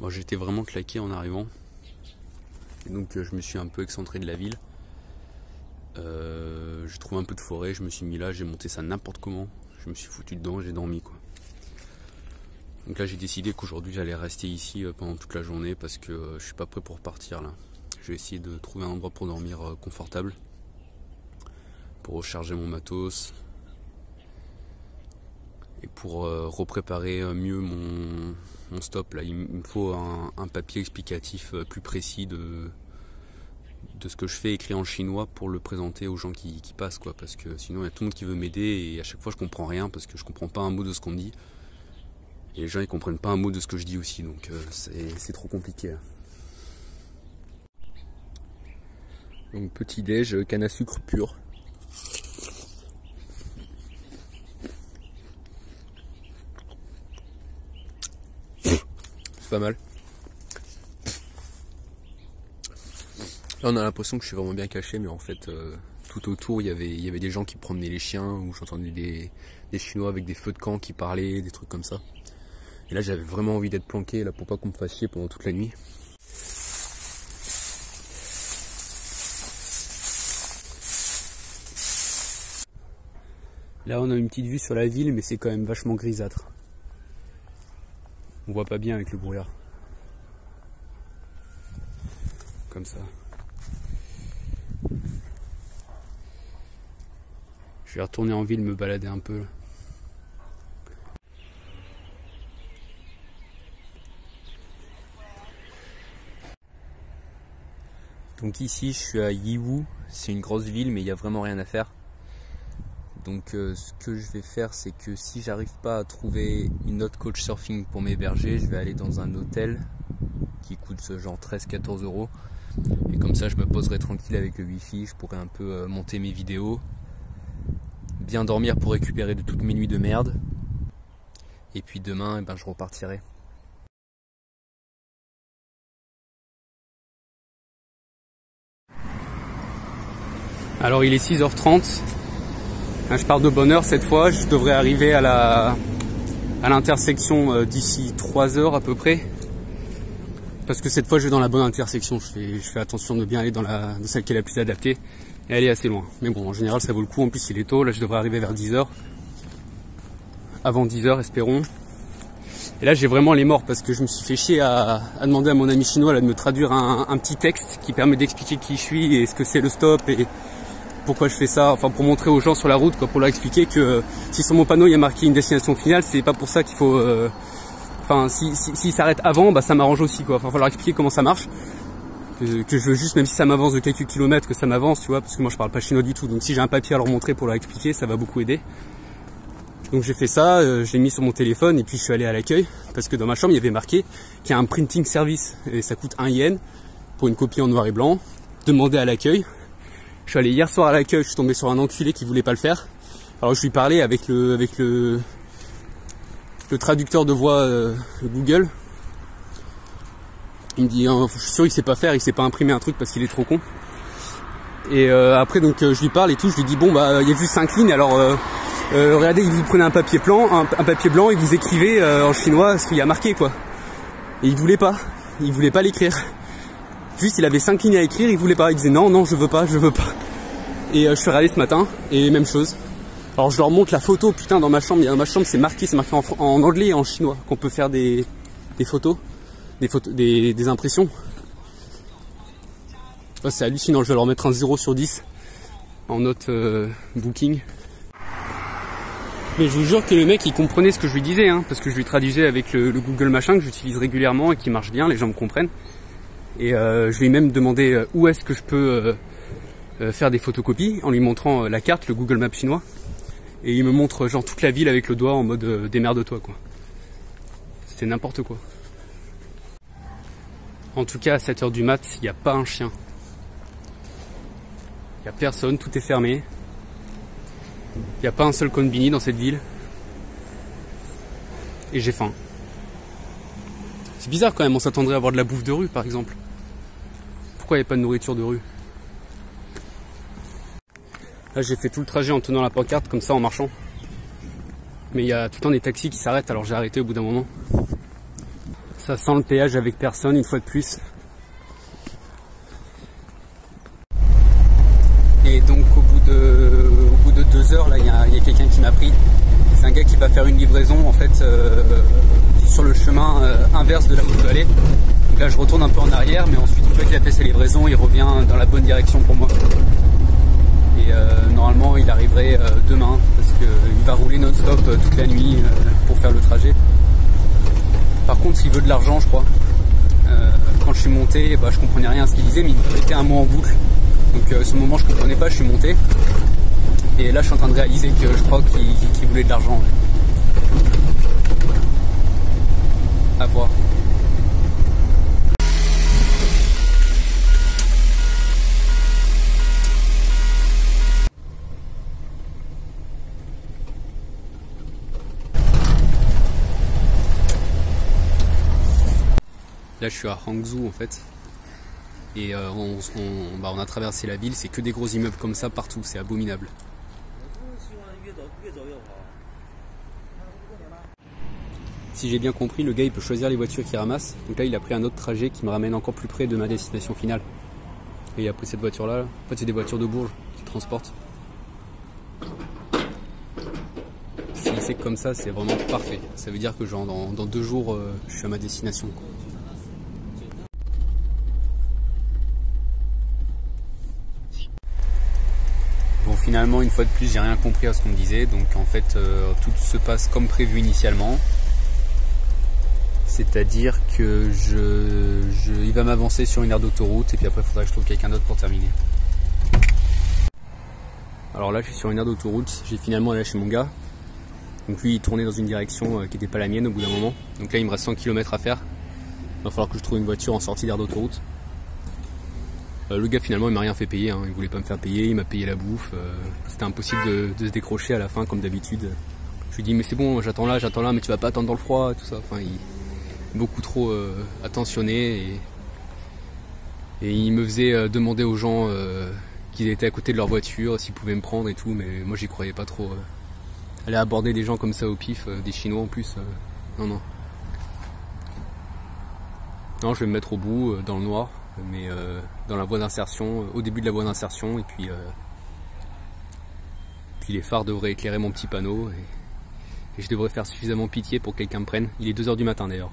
Bon, j'étais vraiment claqué en arrivant. Et donc je me suis un peu excentré de la ville. J'ai trouvé un peu de forêt, je me suis mis là, j'ai monté ça n'importe comment. Je me suis foutu dedans, j'ai dormi quoi. Donc là j'ai décidé qu'aujourd'hui j'allais rester ici pendant toute la journée parce que je suis pas prêt pour partir là. Je vais essayer de trouver un endroit pour dormir confortable. Pour recharger mon matos. Et pour repréparer mieux mon stop là. Il me faut un papier explicatif plus précis de ce que je fais écrit en chinois pour le présenter aux gens qui passent quoi, parce que sinon il y a tout le monde qui veut m'aider et à chaque fois je comprends rien parce que je comprends pas un mot de ce qu'on me dit et les gens ils comprennent pas un mot de ce que je dis aussi, donc c'est trop compliqué. Donc petit déj, canne à sucre pur. C'est pas mal. Là on a l'impression que je suis vraiment bien caché, mais en fait tout autour il y avait des gens qui promenaient les chiens, où j'entendais des Chinois avec des feux de camp qui parlaient, des trucs comme ça. Et là j'avais vraiment envie d'être planqué là pour pas qu'on me fasse chier pendant toute la nuit. Là on a une petite vue sur la ville, mais c'est quand même vachement grisâtre. On voit pas bien avec le brouillard. Comme ça. Je vais retourner en ville me balader un peu. Donc ici je suis à Yiwu, c'est une grosse ville mais il n'y a vraiment rien à faire. Donc ce que je vais faire, c'est que si j'arrive pas à trouver une autre coach surfing pour m'héberger, je vais aller dans un hôtel qui coûte ce genre 13-14 €. Et comme ça je me poserai tranquille avec le wifi, je pourrai un peu monter mes vidéos, bien dormir pour récupérer de toutes mes nuits de merde. Et puis demain, eh ben, je repartirai. Alors il est 6h30. Je pars de bonne heure cette fois. Je devrais arriver à l'intersection d'ici 3 heures à peu près. Parce que cette fois je vais dans la bonne intersection. Je fais attention de bien aller dans celle qui est la plus adaptée. Et elle est assez loin. Mais bon, en général ça vaut le coup. En plus il est tôt. Là je devrais arriver vers 10h. Avant 10h espérons. Et là j'ai vraiment les morts parce que je me suis fait chier à demander à mon ami chinois là, de me traduire un petit texte qui permet d'expliquer qui je suis et ce que c'est le stop et pourquoi je fais ça, enfin pour montrer aux gens sur la route quoi, pour leur expliquer que si sur mon panneau il y a marqué une destination finale, c'est pas pour ça qu'il faut enfin s'il s'arrête avant, bah ça m'arrange aussi quoi. Enfin faut leur expliquer comment ça marche. Que je veux juste, même si ça m'avance de quelques kilomètres, que ça m'avance, tu vois, parce que moi je parle pas chinois du tout. Donc si j'ai un papier à leur montrer pour leur expliquer, ça va beaucoup aider. Donc j'ai fait ça, je l'ai mis sur mon téléphone et puis je suis allé à l'accueil parce que dans ma chambre il y avait marqué qu'il y a un printing service et ça coûte 1 yen pour une copie en noir et blanc. Demandez à l'accueil. Je suis allé hier soir à l'accueil, je suis tombé sur un enculé qui voulait pas le faire. Alors je lui parlais avec le traducteur de voix Google. Il me dit je suis sûr il sait pas faire, il sait pas imprimer un truc parce qu'il est trop con. Et après donc je lui parle et tout, je lui dis bon bah il y a juste 5 lignes, alors regardez, vous prenez un papier blanc, et vous écrivez en chinois ce qu'il y a marqué quoi. Et il voulait pas l'écrire. Juste il avait 5 lignes à écrire, il voulait pas, il disait non je veux pas. Et je suis allé ce matin et même chose. Alors je leur montre la photo, putain dans ma chambre c'est marqué en anglais et en chinois qu'on peut faire des photos, des impressions. Oh, c'est hallucinant, je vais leur mettre un 0 sur 10 en note booking. Mais je vous jure que le mec il comprenait ce que je lui disais hein, parce que je lui traduisais avec le Google machin que j'utilise régulièrement et qui marche bien, les gens me comprennent. Et je lui ai même demandé où est-ce que je peux faire des photocopies en lui montrant la carte, le Google Maps chinois. Et il me montre genre toute la ville avec le doigt en mode démerde-toi quoi. C'était n'importe quoi. En tout cas à 7h du mat, il n'y a pas un chien. Il n'y a personne, tout est fermé. Il n'y a pas un seul konbini dans cette ville. Et j'ai faim. C'est bizarre quand même, on s'attendrait à avoir de la bouffe de rue par exemple. Pourquoi il n'y a pas de nourriture de rue? Là j'ai fait tout le trajet en tenant la pancarte comme ça en marchant. Mais il y a tout le temps des taxis qui s'arrêtent, alors j'ai arrêté au bout d'un moment. Ça sent le péage avec personne une fois de plus. Et donc au bout de 2 heures, là, il y a quelqu'un qui m'a pris. C'est un gars qui va faire une livraison en fait sur le chemin inverse de là où je dois aller. Donc là je retourne un peu en arrière, mais ensuite une fois qu'il a fait sa livraison, il revient dans la bonne direction pour moi. Et normalement il arriverait demain, parce qu'il va rouler non-stop toute la nuit pour faire le trajet. Par contre il veut de l'argent je crois. Quand je suis monté, je comprenais rien à ce qu'il disait, mais il me répétait un mot en boucle. Donc ce moment je comprenais pas, je suis monté. Et là je suis en train de réaliser que je crois qu'il voulait de l'argent. À voir. Là je suis à Hangzhou en fait. Et on a traversé la ville, c'est que des gros immeubles comme ça partout, c'est abominable. Si j'ai bien compris, le gars il peut choisir les voitures qu'il ramasse. Donc là il a pris un autre trajet qui me ramène encore plus près de ma destination finale. Et il a pris cette voiture là. En fait c'est des voitures de Bourges qui transportent. Si c'est comme ça, c'est vraiment parfait. Ça veut dire que genre dans 2 jours je suis à ma destination. Bon, finalement, une fois de plus, j'ai rien compris à ce qu'on me disait. Donc en fait, tout se passe comme prévu initialement. C'est-à-dire que il va m'avancer sur une aire d'autoroute et puis après, il faudra que je trouve quelqu'un d'autre pour terminer. Alors là, je suis sur une aire d'autoroute. J'ai finalement lâché mon gars. Donc lui, il tournait dans une direction qui n'était pas la mienne au bout d'un moment. Donc là, il me reste 100 km à faire. Il va falloir que je trouve une voiture en sortie d'aire d'autoroute. Le gars finalement il m'a rien fait payer, hein. Il voulait pas me faire payer, il m'a payé la bouffe, c'était impossible de se décrocher à la fin comme d'habitude. Je lui dis mais c'est bon, j'attends là, mais tu vas pas attendre dans le froid, tout ça. Enfin, il est beaucoup trop attentionné et il me faisait demander aux gens qui étaient à côté de leur voiture s'ils pouvaient me prendre et tout, mais moi j'y croyais pas trop. Aller aborder des gens comme ça au pif, des Chinois en plus, non. Non, je vais me mettre au bout, dans le noir. Mais dans la voie d'insertion, au début de la voie d'insertion, et puis les phares devraient éclairer mon petit panneau et je devrais faire suffisamment pitié pour que quelqu'un me prenne. Il est 2 h du matin d'ailleurs.